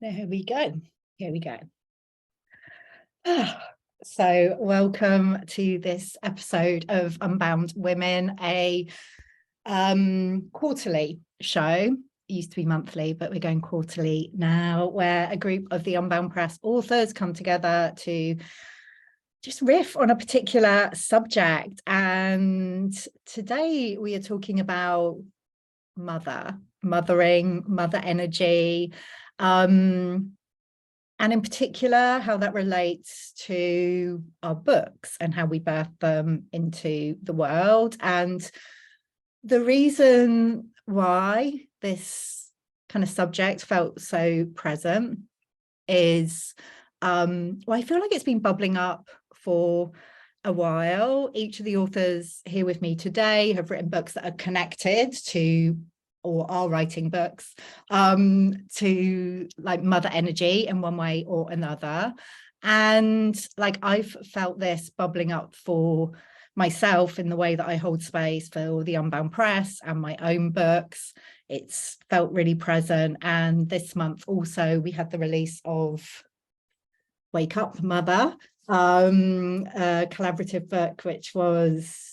There we go. Here we go. So welcome to this episode of Unbound Women, a quarterly show. It used to be monthly, but we're going quarterly now, where a group of the Unbound Press authors come together to just riff on a particular subject. And today we are talking about mothering, mother energy, and in particular, how that relates to our books and how we birth them into the world. And the reason why this kind of subject felt so present is, I feel like it's been bubbling up for a while. Each of the authors here with me today have written books that are connected to, or are writing books to like mother energy in one way or another. And like I've felt this bubbling up for myself in the way that I hold space for the Unbound Press and my own books. It's felt really present. And this month also we had the release of Wake Up Mother, a collaborative book which was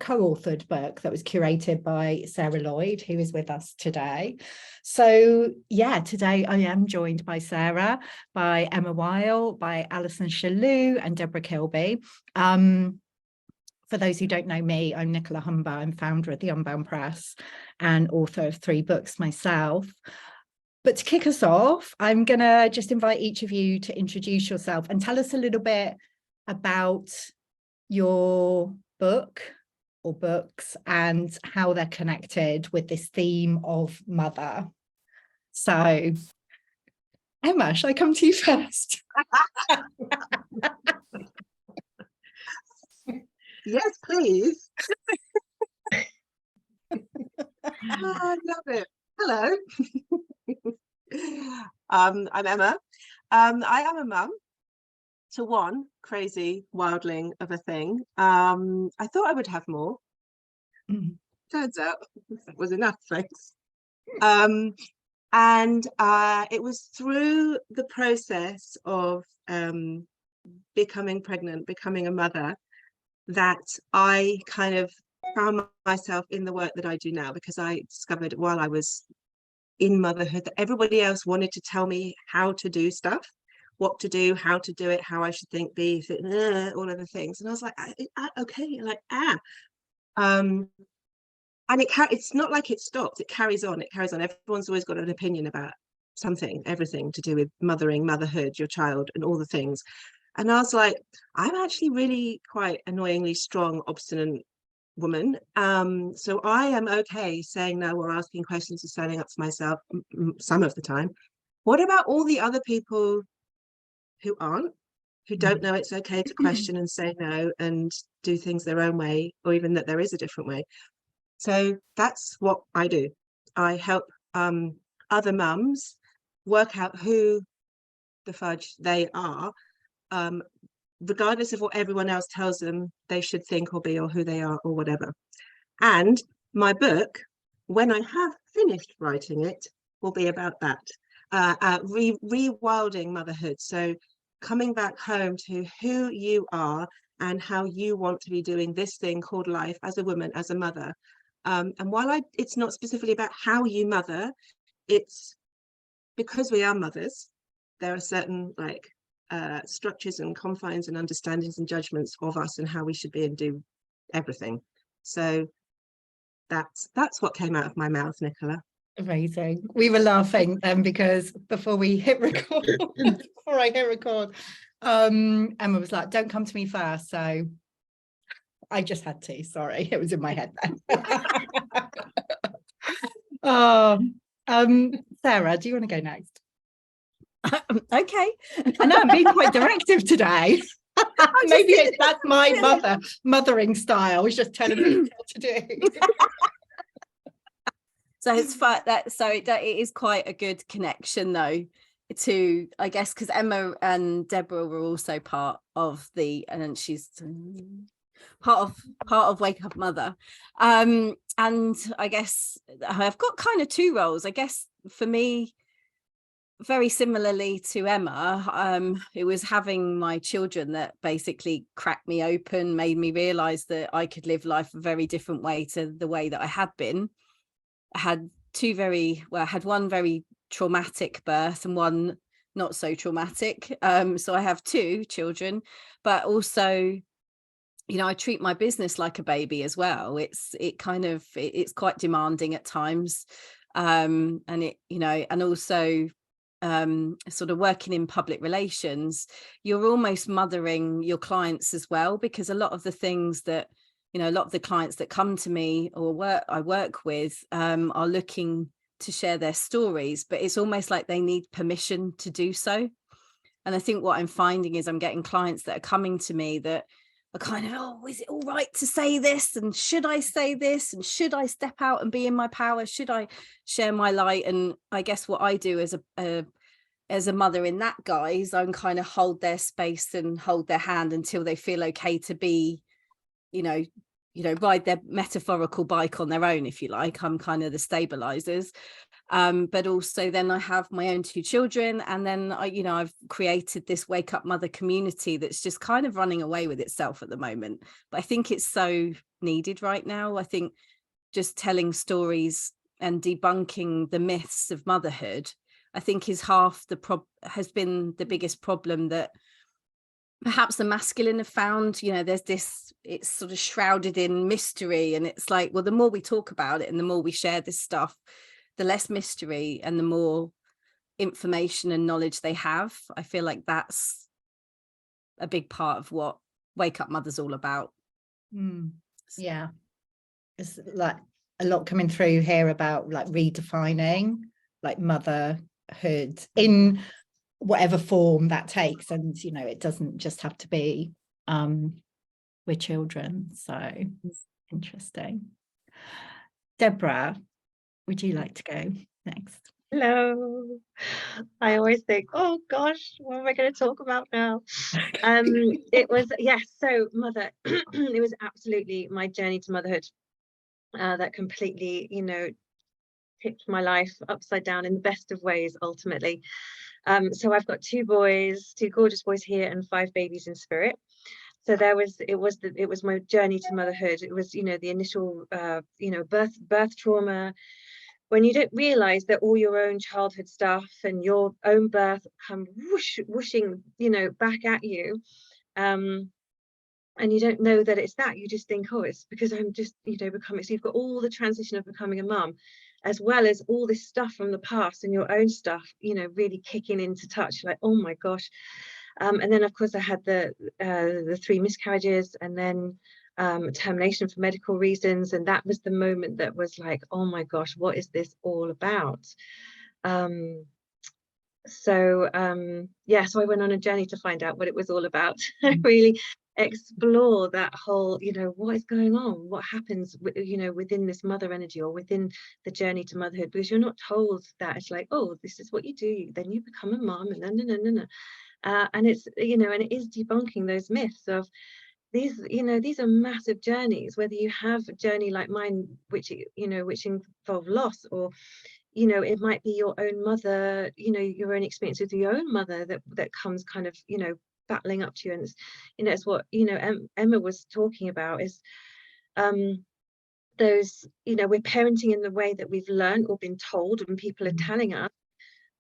co-authored book that was curated by Sarah Lloyd, who is with us today. So yeah, today I am joined by Sarah, by Emma Weil, by Alison Shalhoub and Deborah Kilby. For those who don't know me, I'm Nicola Humber. I'm founder of the Unbound Press and author of 3 books myself. But to kick us off, I'm going to just invite each of you to introduce yourself and tell us a little bit about your book or books and how they're connected with this theme of mother. So, Emma, shall I come to you first? Yes, please. I love it. Hello. I'm Emma. I am a mum to one crazy wildling of a thing. I thought I would have more. Turns out that was enough, thanks. And it was through the process of becoming pregnant, becoming a mother, that I kind of found myself in the work that I do now, because I discovered while I was in motherhood that everybody else wanted to tell me how to do stuff, what to do, how to do it, how I should think, be, all of the things. And I was like, okay, like, and it's not like it stops, it carries on. Everyone's always got an opinion about something, everything to do with mothering, motherhood, your child, and all the things. And I was like, I'm actually really quite annoyingly strong, obstinate woman. So I am okay saying no or asking questions or standing up for myself some of the time. What about all the other people who aren't, who don't know it's okay to question and say no and do things their own way, or even that there is a different way? So that's what I do. I help other mums work out who the fudge they are, regardless of what everyone else tells them they should think or be, or who they are, or whatever. And my book, when I have finished writing it, will be about that. Rewilding motherhood. So coming back home to who you are and how you want to be doing this thing called life as a woman, as a mother. And while it's not specifically about how you mother, it's because we are mothers, there are certain structures and confines and understandings and judgments of us and how we should be and do everything. So that's what came out of my mouth, Nicola. Amazing. We were laughing because before I hit record, Emma was like, don't come to me first. So I just had to, sorry, it was in my head then. Sarah, do you want to go next? Okay. I know I'm being quite directive today. Maybe that's my mothering style, is just telling me what to do. So it's fun that it is quite a good connection though to, I guess, because Emma and Deborah were also part of and then she's part of Wake Up Mother, and I guess I've got kind of 2 roles. I guess for me, very similarly to Emma, it was having my children that basically cracked me open, made me realize that I could live life a very different way to the way that I had been. I had I had one very traumatic birth and one not so traumatic. So I have two children, but also, I treat my business like a baby as well. It's quite demanding at times. And and also sort of working in public relations, you're almost mothering your clients as well, because a lot of the things that, a lot of the clients that come to me or I work with are looking to share their stories, but it's almost like they need permission to do so. And I think what I'm finding is I'm getting clients that are coming to me that are kind of, oh, is it all right to say this? And should I say this? And should I step out and be in my power? Should I share my light? And I guess what I do as a mother in that guise, I'm kind of hold their space and hold their hand until they feel okay to be, ride their metaphorical bike on their own, if you like. I'm kind of the stabilizers. But also then I have my own two children, and then I've created this Wake Up Mother community that's just kind of running away with itself at the moment. But I think it's so needed right now. I think just telling stories and debunking the myths of motherhood, I think is has been the biggest problem that perhaps the masculine have found. There's this, it's sort of shrouded in mystery, and it's like, well, the more we talk about it and the more we share this stuff, the less mystery and the more information and knowledge they have. I feel like that's a big part of what Wake Up Mother's all about. Yeah, it's like a lot coming through here about like redefining like motherhood in whatever form that takes, and it doesn't just have to be with children. So interesting. Deborah, would you like to go next? Hello. I always think, oh gosh, what am I going to talk about now? It was, yes, so mother, it was absolutely my journey to motherhood that completely, tipped my life upside down in the best of ways, ultimately. So I've got two gorgeous boys here, and 5 babies in spirit. So it was my journey to motherhood. It was, the initial, birth trauma, when you don't realize that all your own childhood stuff and your own birth come whooshing, back at you. And you don't know that it's that. You just think, oh, it's because I'm just, becoming. So you've got all the transition of becoming a mum, as well as all this stuff from the past and your own stuff, really kicking into touch. Like, oh my gosh. And then, of course, I had the 3 miscarriages, and then termination for medical reasons. And that was the moment that was like, oh my gosh, what is this all about? So I went on a journey to find out what it was all about. Really explore that whole, what is going on, what happens, within this mother energy or within the journey to motherhood, because you're not told that it's like, oh, this is what you do, then you become a mom, and no. And it's, and it is debunking those myths of these, these are massive journeys, whether you have a journey like mine, which involve loss, or it might be your own mother, your own experience with your own mother that comes kind of, battling up to you. And it's what Emma was talking about is those, we're parenting in the way that we've learned or been told, and people are telling us,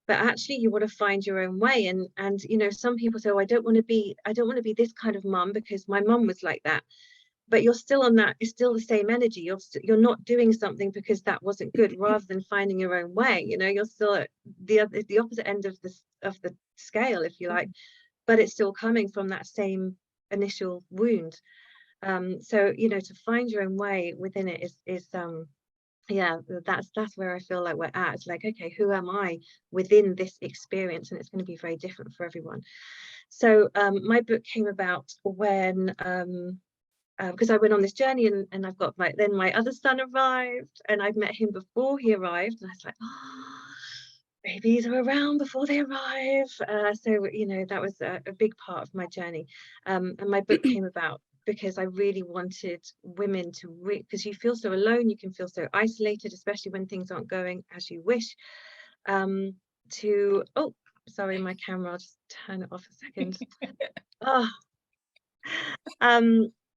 but actually you want to find your own way. And some people say, oh, I don't want to be this kind of mum because my mum was like that. But you're still on that, it's still the same energy. You're not doing something because that wasn't good, rather than finding your own way. You're still at the opposite end of the scale, if you like, but it's still coming from that same initial wound. So to find your own way within it is that's where I feel like we're at. It's like, okay, who am I within this experience? And it's going to be very different for everyone. So my book came about when because I went on this journey, and I've got my other son arrived, and I'd met him before he arrived, and I was like, oh, babies are around before they arrive. So that was a big part of my journey, and my book came about because I really wanted women to because you feel so alone, you can feel so isolated, especially when things aren't going as you wish. to, oh, sorry, my camera, I'll just turn it off a second. Oh,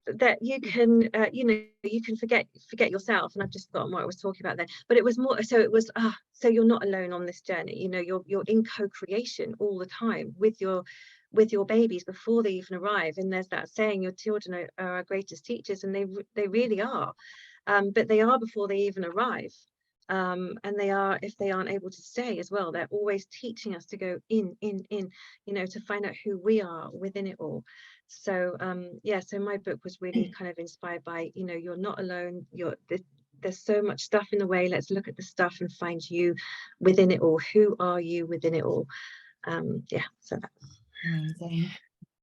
that you can, you know, you can forget yourself, and I've just forgotten what I was talking about there. But it was more, so it was, so you're not alone on this journey. You know, you're in co-creation all the time with your babies before they even arrive. And there's that saying, your children are our greatest teachers, and they really are. But they are before they even arrive. And they are, if they aren't able to stay as well, they're always teaching us to go in, you know, to find out who we are within it all. So yeah, so my book was really kind of inspired by, you know, you're not alone, there's so much stuff in the way. Let's look at the stuff and find you within it all. Who are you within it all? Yeah, so that's amazing.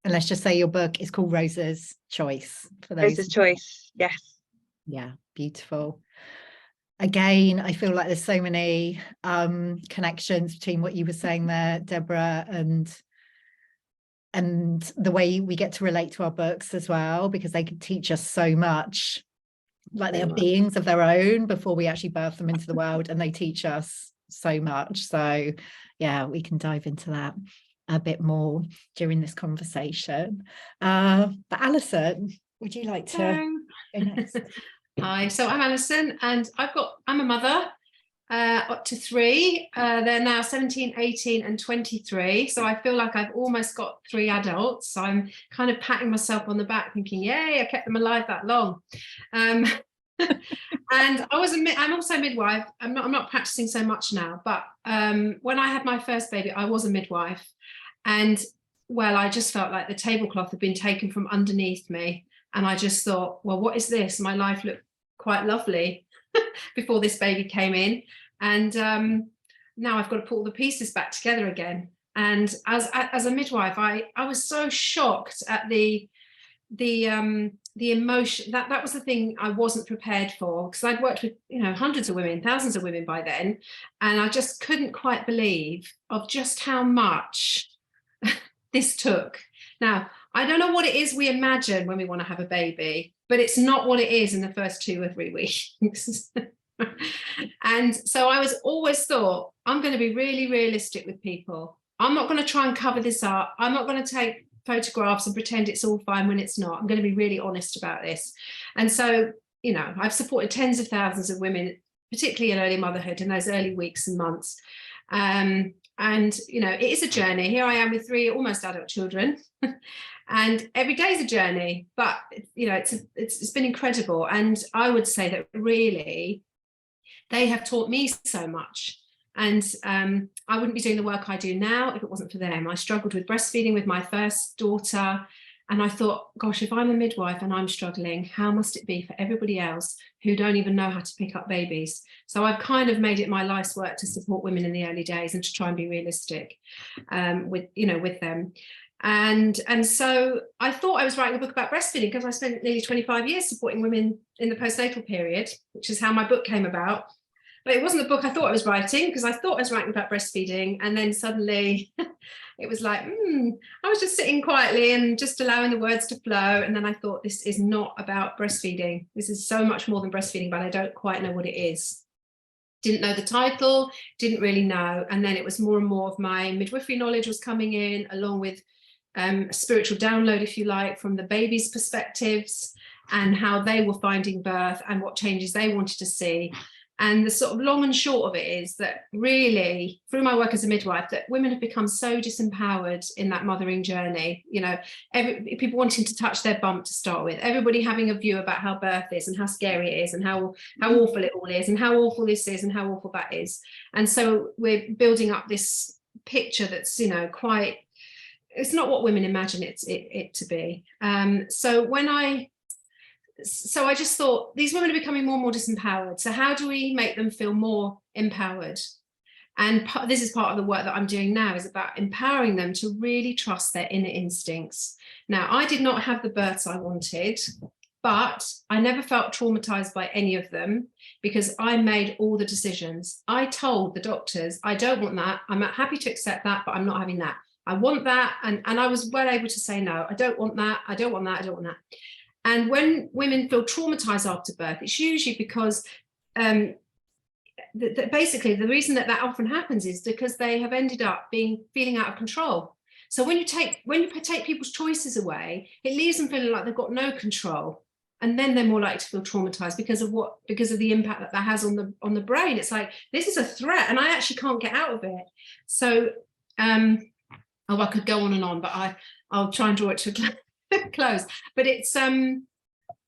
And let's just say your book is called Rosa's Choice, for those. Rosa's Choice, yes. Yeah, beautiful. Again, I feel like there's so many connections between what you were saying there, Deborah, and the way we get to relate to our books as well, because they can teach us so much. Like they are beings of their own before we actually birth them into the world, and they teach us so much. So yeah, we can dive into that a bit more during this conversation. But Alison, would you like to go next? Hi, so I'm Alison, and I'm a mother up to 3. They're now 17, 18 and 23. So I feel like I've almost got 3 adults. So I'm kind of patting myself on the back thinking, yay, I kept them alive that long. And I'm also a midwife. I'm not practicing so much now, but when I had my first baby, I was a midwife. And well, I just felt like the tablecloth had been taken from underneath me. And I just thought, well, what is this? My life looked quite lovely before this baby came in, and now I've got to put all the pieces back together again. And as a midwife, I was so shocked at the emotion. That was the thing I wasn't prepared for, because I'd worked with, you know, hundreds of women, thousands of women by then, and I just couldn't quite believe of just how much this took. Now, I don't know what it is we imagine when we want to have a baby, but it's not what it is in the first 2 or 3 weeks. And so I was always thought, I'm going to be really realistic with people. I'm not going to try and cover this up. I'm not going to take photographs and pretend it's all fine when it's not. I'm going to be really honest about this. And so, you know, I've supported tens of thousands of women, particularly in early motherhood, in those early weeks and months. And, you know, it is a journey. Here I am with 3 almost adult children. And every day is a journey, but, you know, it's been incredible. And I would say that really they have taught me so much. And I wouldn't be doing the work I do now if it wasn't for them. I struggled with breastfeeding with my first daughter. And I thought, gosh, if I'm a midwife and I'm struggling, how must it be for everybody else who don't even know how to pick up babies? So I've kind of made it my life's work to support women in the early days and to try and be realistic with them. And so I thought I was writing a book about breastfeeding because I spent nearly 25 years supporting women in the postnatal period, which is how my book came about. But it wasn't the book I thought I was writing, because I thought I was writing about breastfeeding. And then suddenly it was like, I was just sitting quietly and just allowing the words to flow. And then I thought, this is not about breastfeeding. This is so much more than breastfeeding, but I don't quite know what it is. Didn't know the title, didn't really know. And then it was more and more of my midwifery knowledge was coming in, along with a spiritual download, if you like, from the baby's perspectives and how they were finding birth and what changes they wanted to see. And the sort of long and short of it is that really, through my work as a midwife, that women have become so disempowered in that mothering journey. You know, people wanting to touch their bump to start with, everybody having a view about how birth is and how scary it is and how awful it all is and how awful this is and how awful that is. And so we're building up this picture that's, you know, quite, it's not what women imagine it to be. So I just thought, these women are becoming more and more disempowered. So how do we make them feel more empowered? And this is part of the work that I'm doing now, is about empowering them to really trust their inner instincts. Now, I did not have the births I wanted, but I never felt traumatized by any of them because I made all the decisions. I told the doctors, I don't want that. I'm happy to accept that, but I'm not having that. I want that. And I was well able to say, no, I don't want that. I don't want that. I don't want that. And when women feel traumatized after birth, it's usually because basically the reason that often happens is because they have ended up feeling out of control. So when you take people's choices away, it leaves them feeling like they've got no control, and then they're more likely to feel traumatized because of the impact that has on the brain. It's like, this is a threat and I actually can't get out of it. So I could go on and on, but I'll try and draw it to a close. But it's so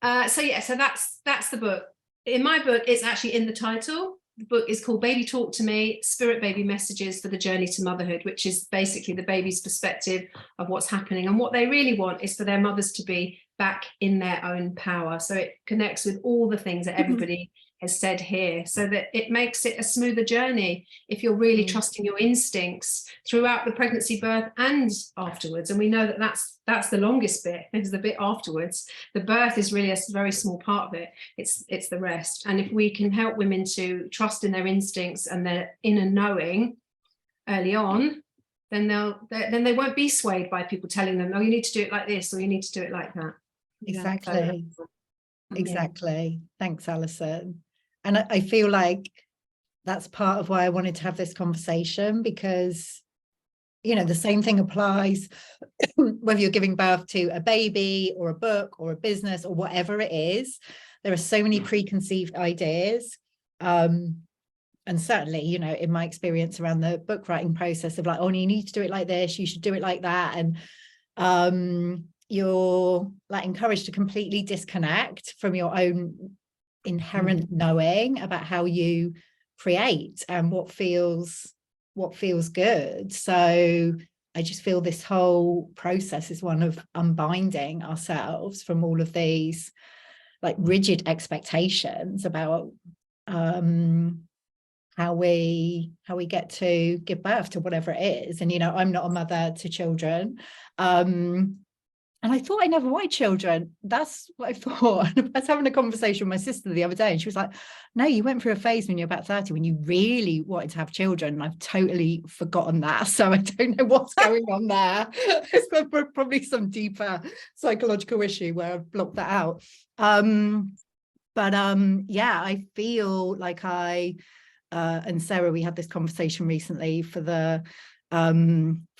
that's the book. In my book, it's actually in the title. The book is called Baby Talk to Me, Spirit Baby Messages for the Journey to Motherhood, which is basically the baby's perspective of what's happening. And what they really want is for their mothers to be back in their own power. So it connects with all the things that everybody has said here, so that it makes it a smoother journey if you're really trusting your instincts throughout the pregnancy, birth and afterwards. And we know that that's the longest bit, is the bit afterwards. The birth is really a very small part of it. It's the rest. And if we can help women to trust in their instincts and their inner knowing early on, then they won't be swayed by people telling them, oh, you need to do it like this, or you need to do it like that. Exactly. Exactly. Thanks, Alison. And I feel like that's part of why I wanted to have this conversation, because, you know, the same thing applies whether you're giving birth to a baby or a book or a business or whatever it is. There are so many preconceived ideas. And certainly, you know, in my experience around the book writing process of like, oh, you need to do it like this, you should do it like that. And you're like encouraged to completely disconnect from your own inherent knowing about how you create and what feels good. So I just feel this whole process is one of unbinding ourselves from all of these like rigid expectations about how we get to give birth to whatever it is. And, you know, I'm not a mother to children. And I thought I never wanted children. That's what I thought. I was having a conversation with my sister the other day, and she was like, no, you went through a phase when you're about 30 when you really wanted to have children. And I've totally forgotten that. So I don't know what's going on there. It's probably some deeper psychological issue where I've blocked that out. Yeah, I feel like and Sarah, we had this conversation recently for the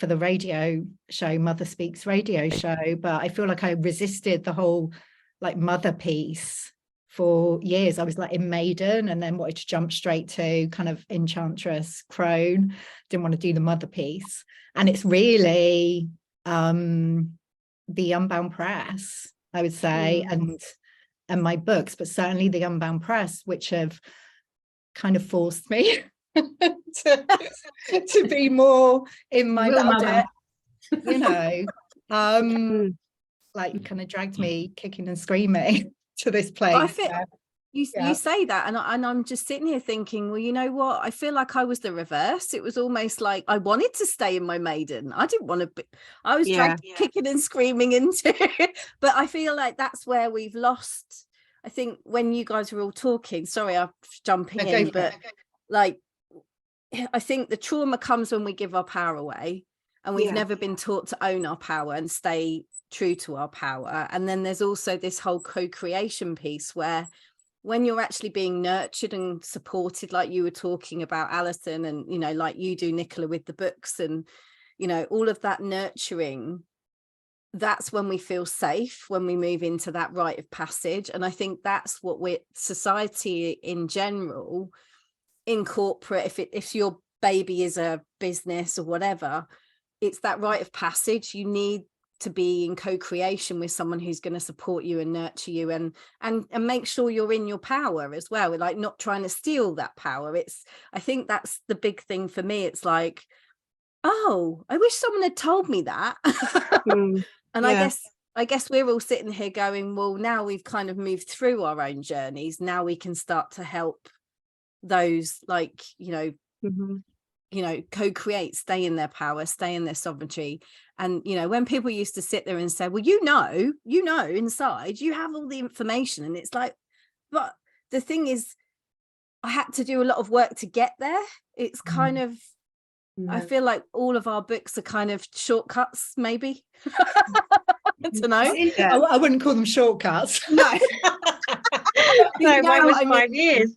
radio show, Mother Speaks radio show, but I feel like I resisted the whole like mother piece for years. I was like in Maiden and then wanted to jump straight to kind of Enchantress, Crone, didn't want to do the mother piece. And it's really the Unbound Press, I would say, and my books, but certainly the Unbound Press, which have kind of forced me to be more in my mother, you know, like kind of dragged me kicking and screaming to this place. I feel you say that, and I'm just sitting here thinking, well, you know what? I feel like I was the reverse. It was almost like I wanted to stay in my Maiden. I didn't want to be. I was dragged kicking and screaming into it. But I feel like that's where we've lost. I think when you guys were all talking, sorry, I'm jumping in, but like, I think the trauma comes when we give our power away, and we've never been taught to own our power and stay true to our power. And then there's also this whole co-creation piece where when you're actually being nurtured and supported, like you were talking about, Alison, and, you know, like you do, Nicola, with the books and, you know, all of that nurturing, that's when we feel safe, when we move into that rite of passage. And I think that's what society in general, in corporate, if your baby is a business or whatever, it's that rite of passage. You need to be in co-creation with someone who's going to support you and nurture you and make sure you're in your power as well, like not trying to steal that power. I think that's the big thing for me. It's like, oh, I wish someone had told me that. And I guess we're all sitting here going, well, now we've kind of moved through our own journeys, now we can start to help those, like, you know, co-create, stay in their power, stay in their sovereignty. And, you know, when people used to sit there and say, well, you know, inside you have all the information, and it's like, but the thing is, I had to do a lot of work to get there. It's kind of, I feel like all of our books are kind of shortcuts, maybe. I don't know. I wouldn't call them shortcuts. No. No, mine was 5 years.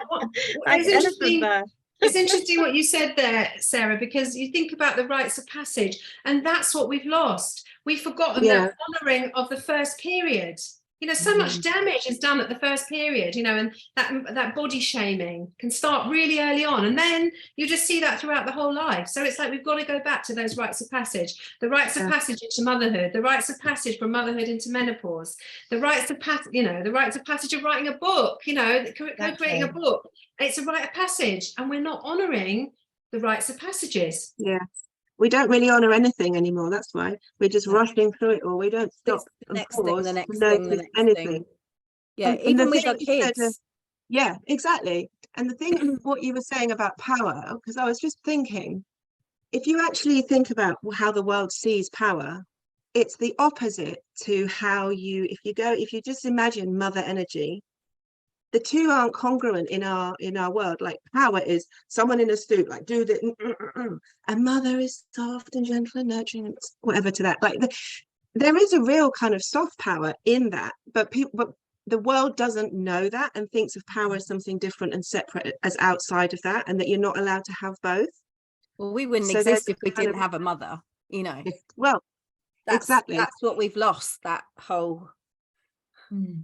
What Like it's elephant interesting. birth. It's interesting what you said there, Sarah, because you think about the rites of passage, and that's what we've lost. We've forgotten that honouring of the first period. You know, so much damage is done at the first period, you know, and that body shaming can start really early on. And then you just see that throughout the whole life. So it's like we've got to go back to those rites of passage, the rites of passage into motherhood, the rites of passage from motherhood into menopause, the rites of passage, you know, the rites of passage of writing a book, you know, creating a book. It's a rite of passage, and we're not honouring the rites of passages. Yeah. We don't really honour anything anymore. That's why we're just rushing through it all. We don't stop and pause to notice anything. Yeah, and even the with our thing you said, kids. yeah, exactly. And the thing, what you were saying about power, because I was just thinking, if you actually think about how the world sees power, it's the opposite to how if you just imagine mother energy, the two aren't congruent in our world. Like power is someone in a suit, like do the and mother is soft and gentle and nurturing and whatever to that. Like there is a real kind of soft power in that, but the world doesn't know that and thinks of power as something different and separate, as outside of that, and that you're not allowed to have both. Well, we wouldn't So exist if we didn't have a mother, you know. Well, exactly. That's what we've lost, that whole.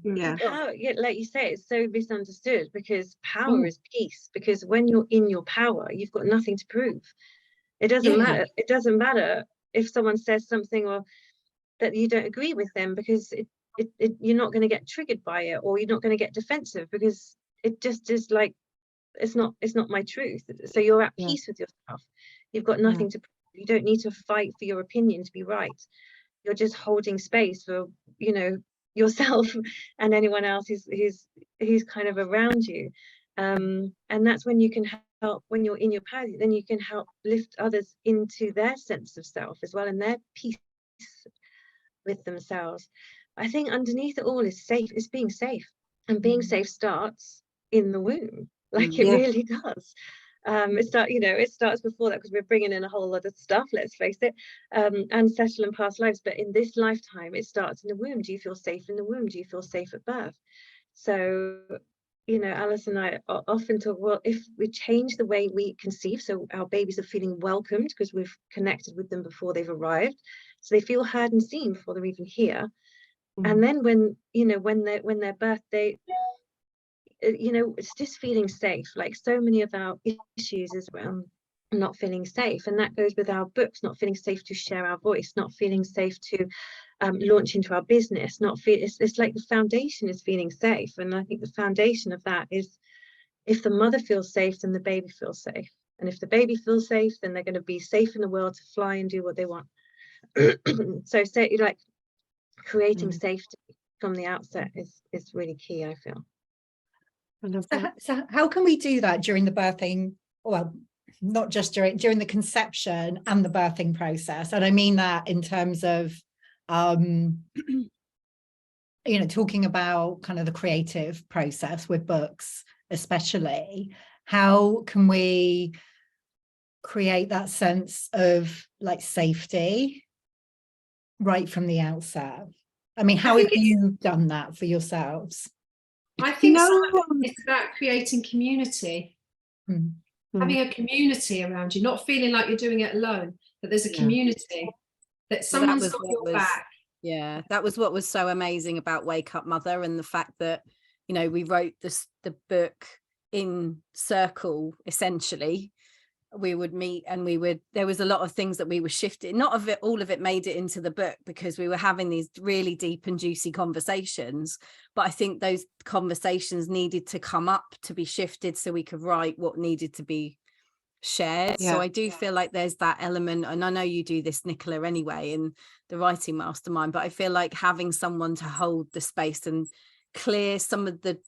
Yeah. Power, yeah, like you say, it's so misunderstood, because power is peace. Because when you're in your power, you've got nothing to prove. It doesn't matter. It doesn't matter if someone says something or that you don't agree with them, because you're not going to get triggered by it, or you're not going to get defensive, because it just is like, it's not my truth. So you're at peace with yourself. You've got nothing to prove. You don't need to fight for your opinion to be right. You're just holding space for, you know, yourself and anyone else who's kind of around you, and that's when you can help. When you're in your power, then you can help lift others into their sense of self as well, and their peace with themselves. I think underneath it all is being safe, and being safe starts in the womb. Like it really does. It starts before that, because we're bringing in a whole lot of stuff, let's face it, ancestral and past lives. But in this lifetime, it starts in the womb. Do you feel safe in the womb? Do you feel safe at birth? So, you know, Alice and I often talk, well, if we change the way we conceive, so our babies are feeling welcomed because we've connected with them before they've arrived, so they feel heard and seen before they're even here. And then when they're birthed, they, you know, it's just feeling safe. Like so many of our issues is around not feeling safe, and that goes with our books, not feeling safe to share our voice, not feeling safe to launch into our business, it's like the foundation is feeling safe. And I think the foundation of that is, if the mother feels safe, then the baby feels safe, and if the baby feels safe, then they're going to be safe in the world to fly and do what they want. So like creating safety from the outset is really key, I feel. So how can we do that during the birthing? Well, not just during the conception and the birthing process. And I mean that in terms of, you know, talking about kind of the creative process with books, especially. How can we create that sense of like safety right from the outset? I mean, how have you done that for yourselves? I think it's about creating community, having a community around you, not feeling like you're doing it alone, but there's a community, that someone's got your back. Yeah, that was what was so amazing about Wake Up Mother, and the fact that, you know, we wrote the book in circle, essentially. We would meet and there was a lot of things that we were shifting. Not of it, all of it made it into the book, because we were having these really deep and juicy conversations. But I think those conversations needed to come up to be shifted so we could write what needed to be shared. So I do feel like there's that element, and I know you do this, Nicola, anyway, in the writing mastermind, but I feel like having someone to hold the space and clear some of the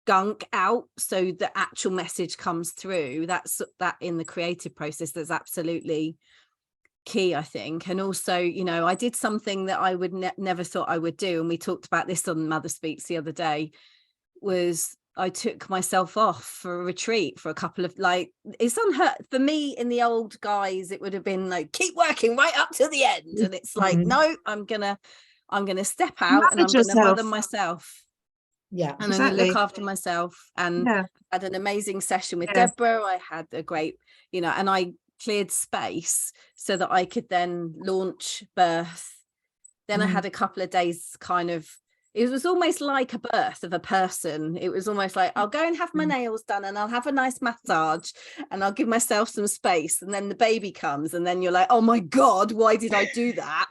gunk out so the actual message comes through, that in the creative process, that's absolutely key, I think. And also, you know, I did something that I would never thought I would do, and we talked about this on Mother Speaks the other day, was I took myself off for a retreat for a couple of, like, it's unheard for me. In the old guys, it would have been like, keep working right up to the end, and it's like, no, I'm gonna step out and I'm gonna mother myself. Yeah. and I'm going to look Exactly. after myself. And Yeah. had an amazing session with Yes. Deborah. I had a great, and I cleared space so that I could then launch birth. Then I had a couple of days kind of, it was almost like a birth of a person. It was almost like, I'll go and have my nails done and I'll have a nice massage and I'll give myself some space. And then the baby comes and then you're like, oh my God, why did I do that?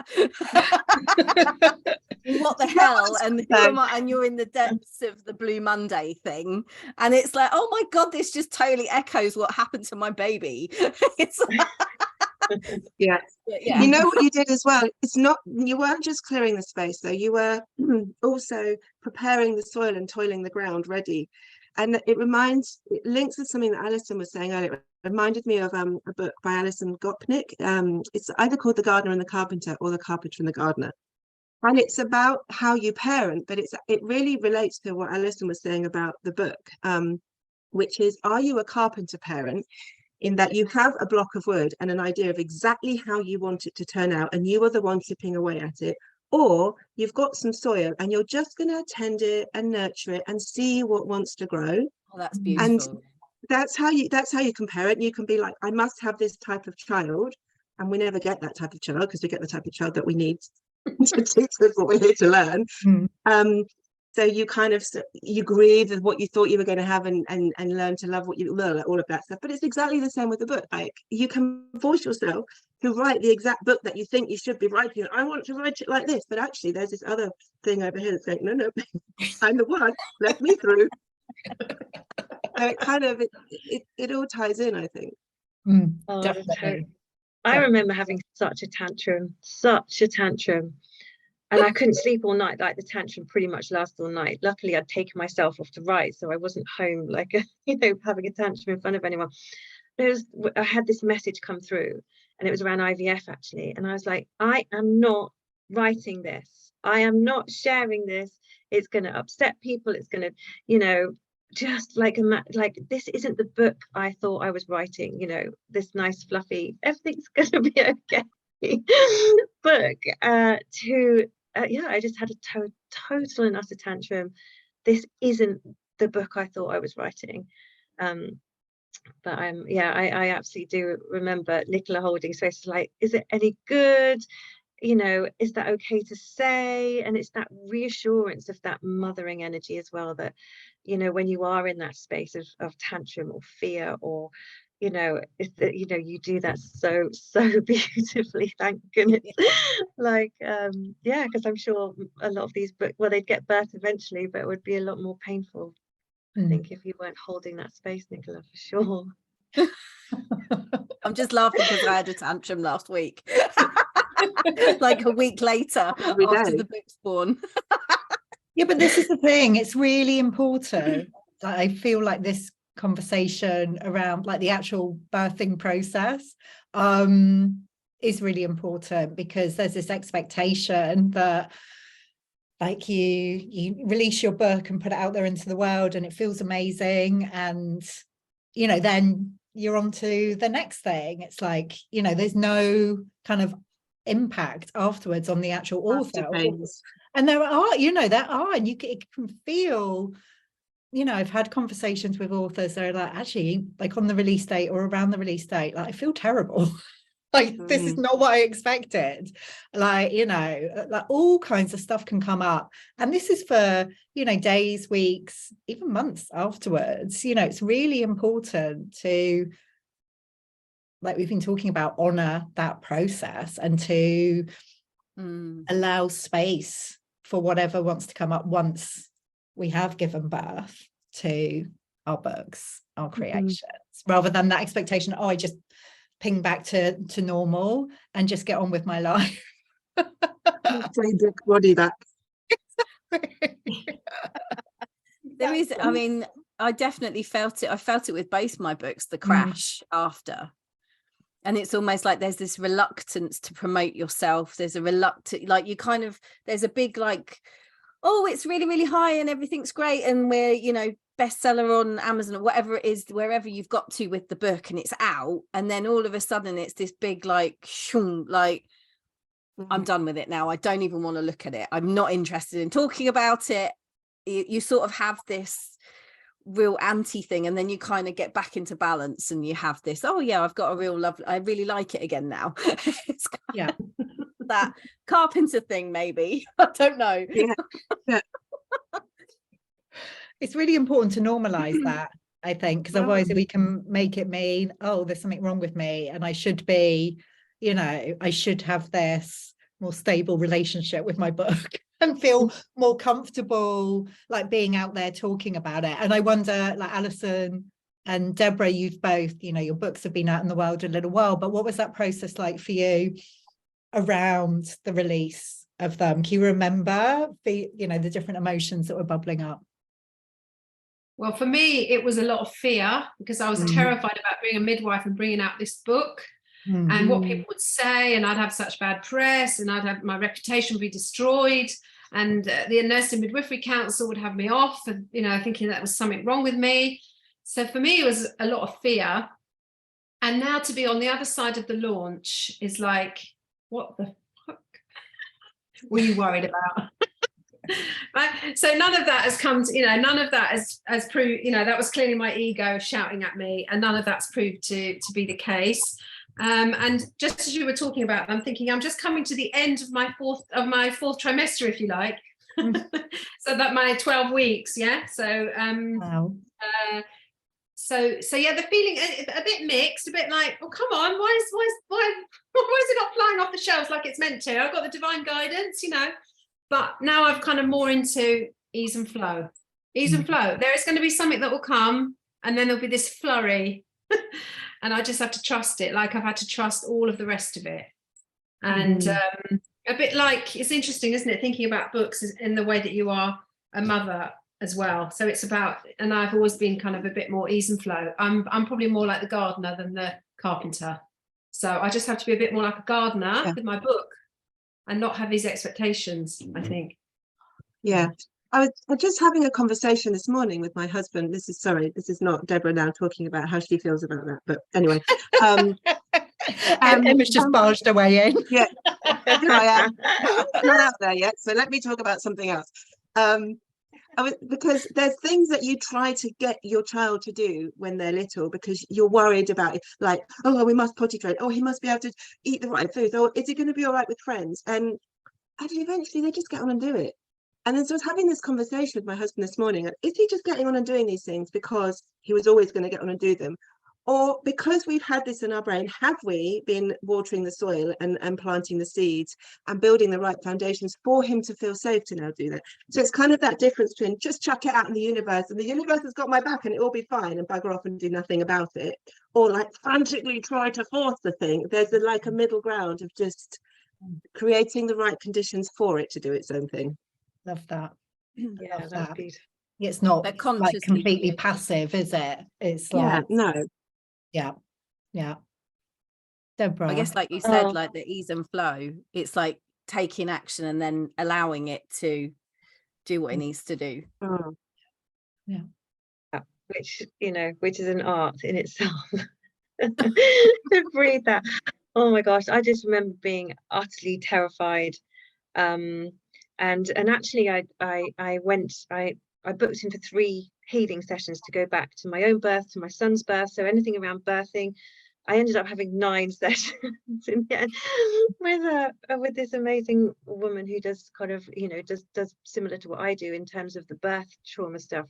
What the hell? And who am I? And you're in the depths of the Blue Monday thing. And it's like, oh my God, this just totally echoes what happened to my baby. It's Yeah. yeah. You know what you did as well? It's not, you weren't just clearing the space though, you were also preparing the soil and toiling the ground ready. And it links with something that Alison was saying earlier. It reminded me of a book by Alison Gopnik. It's either called The Gardener and the Carpenter or The Carpenter and the Gardener. And it's about how you parent, but it really relates to what Alison was saying about the book, which is, are you a carpenter parent? In that you have a block of wood and an idea of exactly how you want it to turn out, and you are the one chipping away at it, or you've got some soil and you're just going to tend it and nurture it and see what wants to grow. Oh, that's beautiful. And that's how you compare it. You can be like, I must have this type of child, and we never get that type of child because we get the type of child that we need to teach us what we're here to learn. So you kind of, you grieve with what you thought you were going to have and learn to love what you learn, all of that stuff. But it's exactly the same with the book. Like, you can force yourself to write the exact book that you think you should be writing. I want to write it like this, but actually there's this other thing over here that's saying, no, I'm the one, let me through. So it kind of, it all ties in, I think. Oh, Definitely. I remember having such a tantrum. And I couldn't sleep all night. Like, the tantrum pretty much lasted all night. Luckily, I'd taken myself off to write, so I wasn't home, like, having a tantrum in front of anyone. I had this message come through, and it was around IVF actually. And I was like, I am not writing this. I am not sharing this. It's going to upset people. It's going to, just like this isn't the book I thought I was writing. This nice fluffy, everything's going to be okay book. I just had a total and utter tantrum. This isn't the book I thought I was writing. But I absolutely do remember Nicola holding space, like, is it any good? Is that okay to say? And it's that reassurance of that mothering energy as well, that, when you are in that space of tantrum or fear, or you do that so beautifully, thank goodness. Like, because I'm sure a lot of these books, well, they'd get birth eventually, but it would be a lot more painful, I think, if you weren't holding that space, Nicola, for sure. I'm just laughing because I had a tantrum last week. Like a week later after the book's born. Yeah, but this is the thing, it's really important. I feel like this conversation around, like, the actual birthing process is really important, because there's this expectation that, like, you release your book and put it out there into the world and it feels amazing, and then you're on to the next thing. It's like, there's no kind of impact afterwards on the actual author. And there are, and it can feel, I've had conversations with authors that are like, actually, like, on the release date or around the release date, like, I feel terrible. Like, this is not what I expected. Like, like, all kinds of stuff can come up. And this is for, days, weeks, even months afterwards. It's really important to, like we've been talking about, honor that process and to allow space for whatever wants to come up once we have given birth to our books, our creations, rather than that expectation, I just ping back to normal and just get on with my life. Book body back. There is, I mean, I definitely felt it. I felt it with both my books, the crash after. And it's almost like there's this reluctance to promote yourself. There's a reluctance, like, there's a big, like, oh, it's really, really high and everything's great. And we're, bestseller on Amazon or whatever it is, wherever you've got to with the book, and it's out. And then all of a sudden it's this big, like, shoom, like, I'm done with it now. I don't even want to look at it. I'm not interested in talking about it. you sort of have this real anti thing, and then you kind of get back into balance, and you have this, oh yeah, I've got a real love, I really like it again now. It's Yeah. that carpenter thing, maybe. I don't know. Yeah. It's really important to normalize that, I think, because otherwise we can make it mean, oh, there's something wrong with me and I should be, you know, I should have this more stable relationship with my book and feel more comfortable like being out there talking about it. And I wonder, like Alison and Deborah, you've both, you know, your books have been out in the world a little while, but what was that process like for you around the release of them? Can you remember the, you know, the different emotions that were bubbling up? Well, for me, it was a lot of fear, because I was terrified about being a midwife and bringing out this book and what people would say, and I'd have such bad press, and I'd have, my reputation would be destroyed, and the Nursing Midwifery Council would have me off, and, you know, thinking that was something wrong with me. So for me, it was a lot of fear. And now to be on the other side of the launch is like, what the fuck were you worried about? Right? So none of that has come to, you know, none of that has proved, you know, that was clearly my ego shouting at me, and none of that's proved to be the case. And just as you were talking about, I'm thinking I'm just coming to the end of my fourth trimester, if you like. So that my 12 weeks, yeah. So Wow. so yeah, the feeling a bit mixed, a bit like, oh come on, why is it not flying off the shelves like it's meant to? I've got the divine guidance, you know. But now I've kind of more into ease and flow. Ease and flow. There is going to be something that will come, and then there'll be this flurry. And I just have to trust it, like I've had to trust all of the rest of it. And a bit like, it's interesting, isn't it, thinking about books in the way that you are a mother as well. So it's about, and I've always been kind of a bit more ease and flow. I'm probably more like the gardener than the carpenter. So I just have to be a bit more like a gardener with my book, and not have these expectations, I think. Yeah. I was just having a conversation this morning with my husband. This is not Deborah now talking about how she feels about that, but anyway. Emma's just barged away in. Yeah, here I am. Not out there yet, so let me talk about something else. Because there's things that you try to get your child to do when they're little, because you're worried about it, like, oh, we must potty train, oh, he must be able to eat the right food, or is he going to be all right with friends? And eventually they just get on and do it. And then so I was having this conversation with my husband this morning. Is he just getting on and doing these things because he was always going to get on and do them? Or because we've had this in our brain, have we been watering the soil and planting the seeds and building the right foundations for him to feel safe to now do that? So it's kind of that difference between just chuck it out in the universe, and the universe has got my back and it will be fine, and bugger off and do nothing about it, or like frantically try to force the thing. There's like a middle ground of just creating the right conditions for it to do its own thing. Love that. Yeah, Love that's that. good. It's not But like consciously completely doing it. passive, is it? It's like, No. yeah. Deborah. I guess, like you said, Oh. like the ease and flow, it's like taking action and then allowing it to do what it needs to do. Oh. Which, you know, which is an art in itself. To breathe that. Oh my gosh, I just remember being utterly terrified. And actually I booked in for 3 healing sessions to go back to my own birth, to my son's birth, so anything around birthing. I ended up having 9 sessions in the end with this amazing woman who does kind of, you know, does similar to what I do in terms of the birth trauma stuff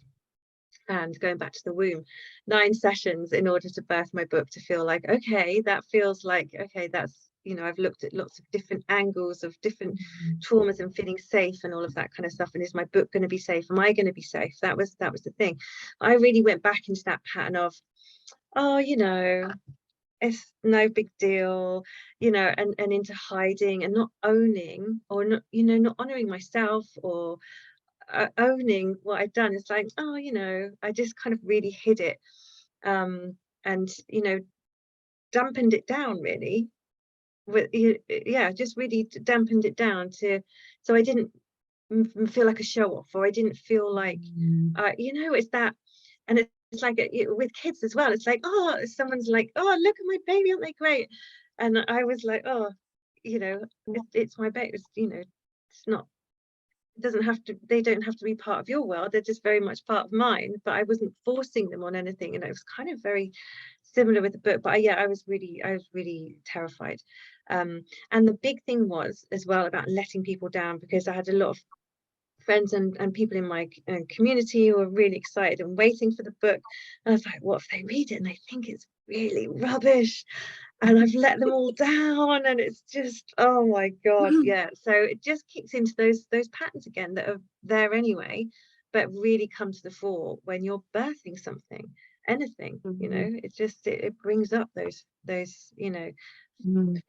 and going back to the womb. 9 sessions in order to birth my book, to feel like, okay, that feels like, okay, that's, you know, I've looked at lots of different angles of different traumas and feeling safe and all of that kind of stuff. And is my book going to be safe? Am I going to be safe? That was the thing. I really went back into that pattern of, oh, you know, it's no big deal, you know, and into hiding and not owning, or not, you know, not honoring myself, or owning what I'd done. It's like, oh, you know, I just kind of really hid it, and, you know, dampened it down really. Just really dampened it down to, so I didn't feel like a show off, or I didn't feel like, you know, it's that. And it's like with kids as well, it's like, oh, someone's like, oh, look at my baby, aren't they great? And I was like, oh, you know, it's my baby, it's, you know, it's not, they don't have to be part of your world, they're just very much part of mine, but I wasn't forcing them on anything. And it was kind of very similar with the book, but yeah, I was really terrified. And the big thing was as well about letting people down, because I had a lot of friends and people in my community who were really excited and waiting for the book, and I was like, what if they read it and they think it's really rubbish and I've let them all down? And it's just, oh my god, yeah. So it just kicks into those patterns again that are there anyway, but really come to the fore when you're birthing something, anything, you know. It just it brings up those you know,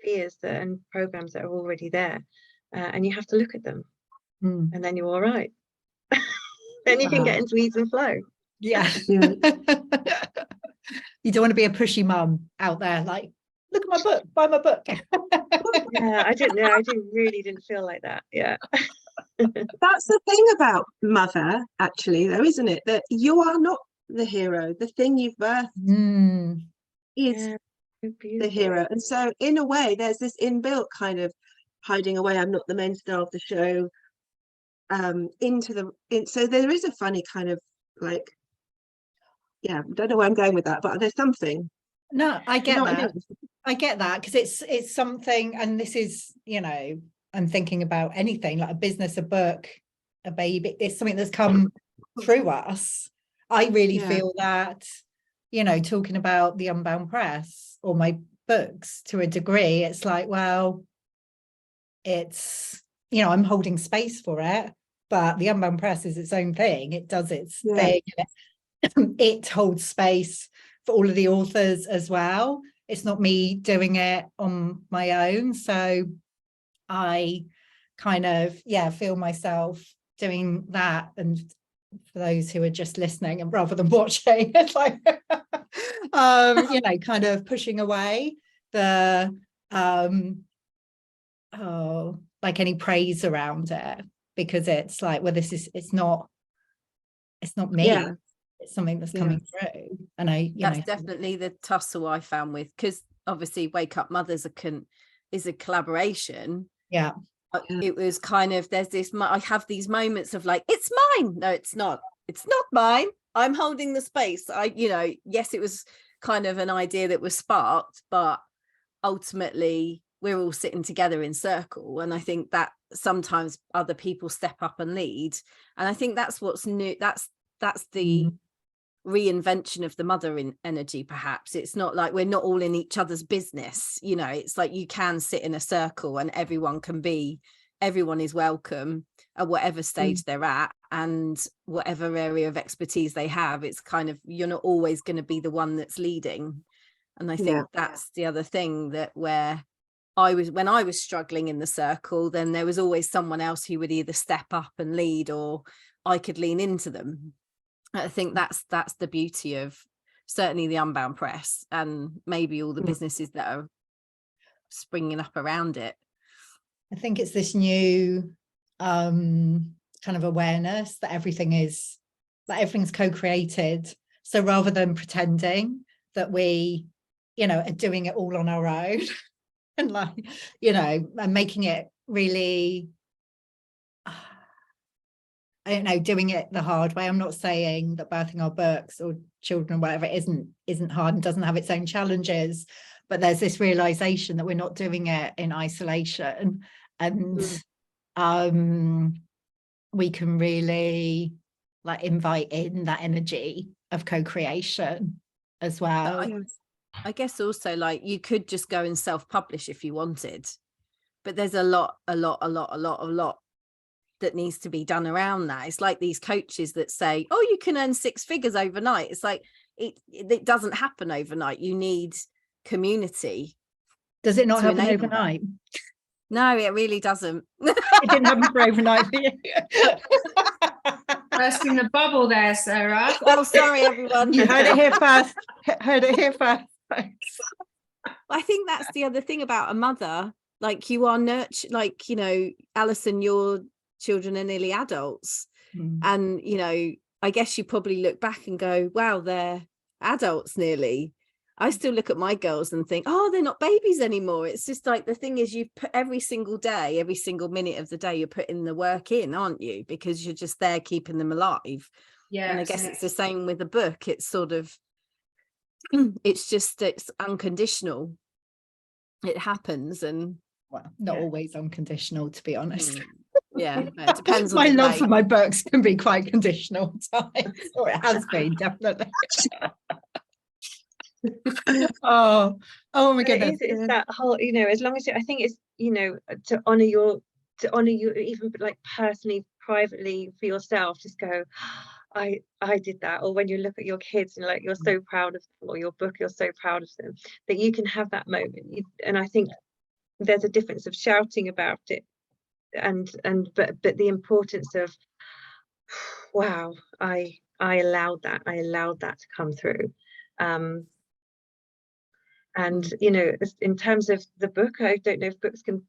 fears that and programs that are already there, and you have to look at them, and then you're all right. Then you can get into ease and flow. Yeah. You don't want to be a pushy mum out there like, look at my book, buy my book. Yeah, I really didn't feel like that. Yeah. That's the thing about mother, actually, though, isn't it? That you are not the hero. The thing you've birthed is the hero. And so in a way, there's this inbuilt kind of hiding away, I'm not the main star of the show, so there is a funny kind of like, yeah, I don't know where I'm going with that, but there's something. No, I get You know that. I get that, because it's something, and this is, you know, I'm thinking about anything like a business, a book, a baby. It's something that's come through us. I really feel that, you know, talking about the Unbound Press or my books to a degree, it's like, well, it's, you know, I'm holding space for it, but the Unbound Press is its own thing. It does its thing. It holds space for all of the authors as well. It's not me doing it on my own. So I kind of, feel myself doing that. And for those who are just listening and rather than watching, it's like, you know, kind of pushing away the, like any praise around it, because it's like, well, it's not me. It's something that's coming through. And that's definitely the tussle I found with, because obviously Wake Up Mothers is a collaboration. It was kind of, there's this, I have these moments of like, it's mine. No, it's not mine. I'm holding the space. Yes, it was kind of an idea that was sparked, but ultimately we're all sitting together in circle. And I think that sometimes other people step up and lead. And I think that's what's new. That's the reinvention of the mother in energy. Perhaps it's not like we're not all in each other's business, you know. It's like you can sit in a circle and everyone is welcome at whatever stage they're at and whatever area of expertise they have. It's kind of, you're not always going to be the one that's leading. And I think that's the other thing, that when I was struggling in the circle, then there was always someone else who would either step up and lead, or I could lean into them. I think that's the beauty of certainly the Unbound Press, and maybe all the businesses that are springing up around it. I think it's this new kind of awareness that everything's co-created. So rather than pretending that we, you know, are doing it all on our own and like, you know, and making it really, I don't know, doing it the hard way. I'm not saying that birthing our books or children or whatever isn't hard and doesn't have its own challenges, but there's this realization that we're not doing it in isolation, and we can really like invite in that energy of co-creation as well. I guess also, like, you could just go and self-publish if you wanted, but there's a lot that needs to be done around that. It's like these coaches that say, oh, you can earn 6 figures overnight. It's like it doesn't happen overnight. You need community. Does it not happen overnight? No, it really doesn't. It didn't happen for overnight for you. Bursting the bubble there, Sarah. Oh, sorry, everyone. You heard it here first. I think that's the other thing about a mother. Like, you are nurtured, like, you know, Alison, your children are nearly adults. And, you know, I guess you probably look back and go, wow, they're adults nearly. I still look at my girls and think, oh, they're not babies anymore. It's just like, the thing is, you put every single day, every single minute of the day, you're putting the work in, aren't you? Because you're just there keeping them alive. Yeah, and I guess it's the same with a book. It's sort of, it's unconditional. It happens, and well, not Yeah. always unconditional, to be honest. yeah, it depends on My the love day. for my books can be quite conditional at times, or it has been, definitely. oh my But goodness. it's that whole, you know, as long as I think it's, you know, to honor you, even like personally, privately for yourself, just go, I did that. Or when you look at your kids and like you're so proud of them, or your book, you're so proud of them, that you can have that moment. And I think there's a difference of shouting about it, but the importance of, wow, I allowed that to come through. And you know, in terms of the book, I don't know if books can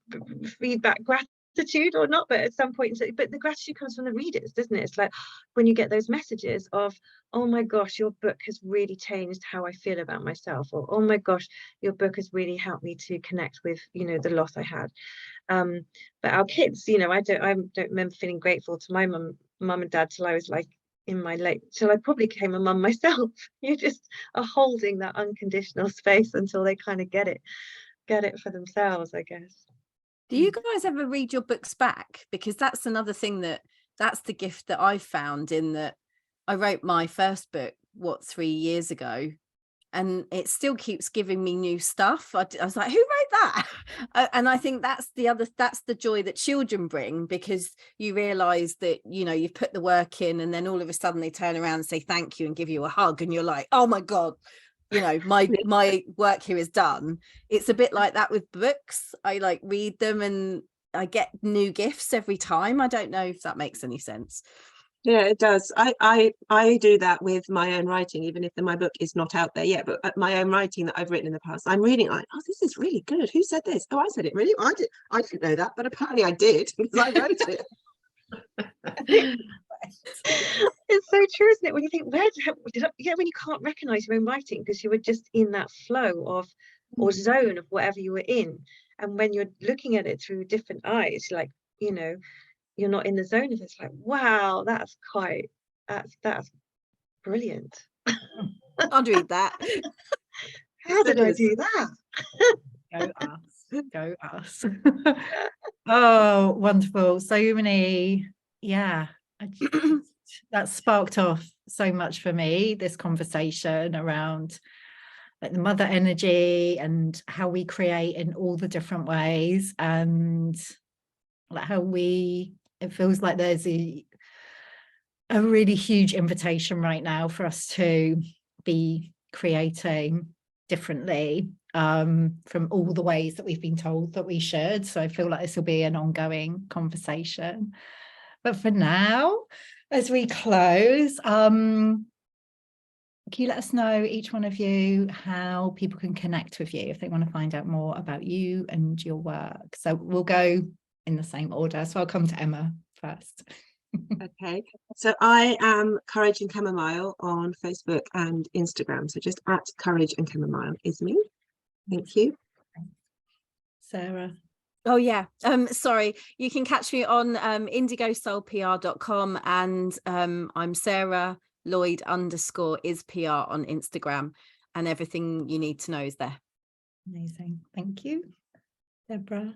feed back gratitude or not, but at some point, but the gratitude comes from the readers, doesn't it? It's like when you get those messages of, oh my gosh, your book has really changed how I feel about myself, or oh my gosh, your book has really helped me to connect with, you know, the loss I had. But our kids, you know, I don't remember feeling grateful to my mum and dad till I was like in my till I probably became a mum myself. You just are holding that unconditional space until they kind of get it for themselves, I guess. Do you guys ever read your books back? Because that's another thing, that's the gift that I found, in that I wrote my first book 3 years ago, and it still keeps giving me new stuff. I was like, who wrote that? And I think that's the joy that children bring, because you realize that, you know, you've put the work in, and then all of a sudden they turn around and say thank you and give you a hug, and you're like, oh my God, you know, my work here is done. It's a bit like that with books. I like read them and I get new gifts every time. I don't know if that makes any sense. Yeah, it does. I do that with my own writing, even if my book is not out there yet. But my own writing that I've written in the past, I'm reading like, oh, this is really good. Who said this? Oh, I said it. Really? I didn't know that, but apparently I did, because I wrote it. It's so true, isn't it? When you think, when you can't recognize your own writing because you were just in that flow of, or zone of whatever you were in, and when you're looking at it through different eyes, like, you know, you're not in the zone of it. It's like, wow, that's brilliant. I'd read that. How did I do that? Go us. Oh, wonderful. So many, yeah. That sparked off so much for me, this conversation around like the mother energy and how we create in all the different ways, and like how it feels like there's a really huge invitation right now for us to be creating differently, from all the ways that we've been told that we should. So I feel like this will be an ongoing conversation. But for now, as we close, can you let us know, each one of you, how people can connect with you if they want to find out more about you and your work? So we'll go in the same order. So I'll come to Emma first. Okay, so I am Courage and Chamomile on Facebook and Instagram. So just at Courage and Chamomile is me. Thank you. Sarah. Oh yeah, sorry, you can catch me on indigosoulpr.com, and I'm Sarah Lloyd _is PR on Instagram, and everything you need to know is there. Amazing, thank you. Deborah.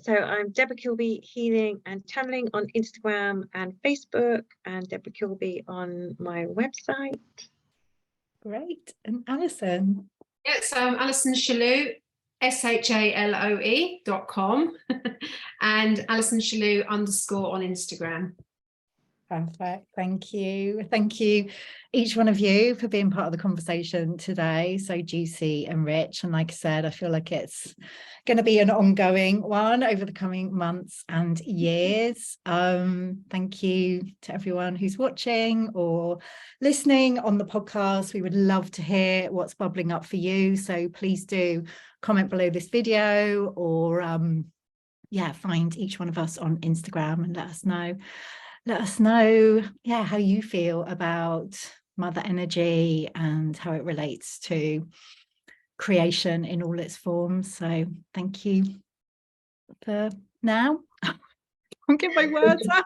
So I'm Deborah Kilby Healing and Channeling on Instagram and Facebook, and Deborah Kilby on my website. Great. And Alison. Yes, Alison Shalou, SHALOE.com and Alison Shalou _ on Instagram. Perfect. Thank you. Thank you, each one of you, for being part of the conversation today. So juicy and rich. And like I said, I feel like it's going to be an ongoing one over the coming months and years. Thank you to everyone who's watching or listening on the podcast. We would love to hear what's bubbling up for you. So please do comment below this video, or find each one of us on Instagram and let us know. Let us know, how you feel about mother energy and how it relates to creation in all its forms. So thank you for now. I'll get my words out.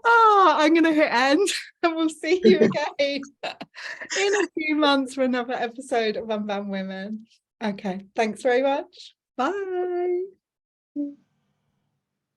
Oh, I'm going to hit end and we'll see you again in a few months for another episode of Unbound Women. Okay, thanks very much. Bye.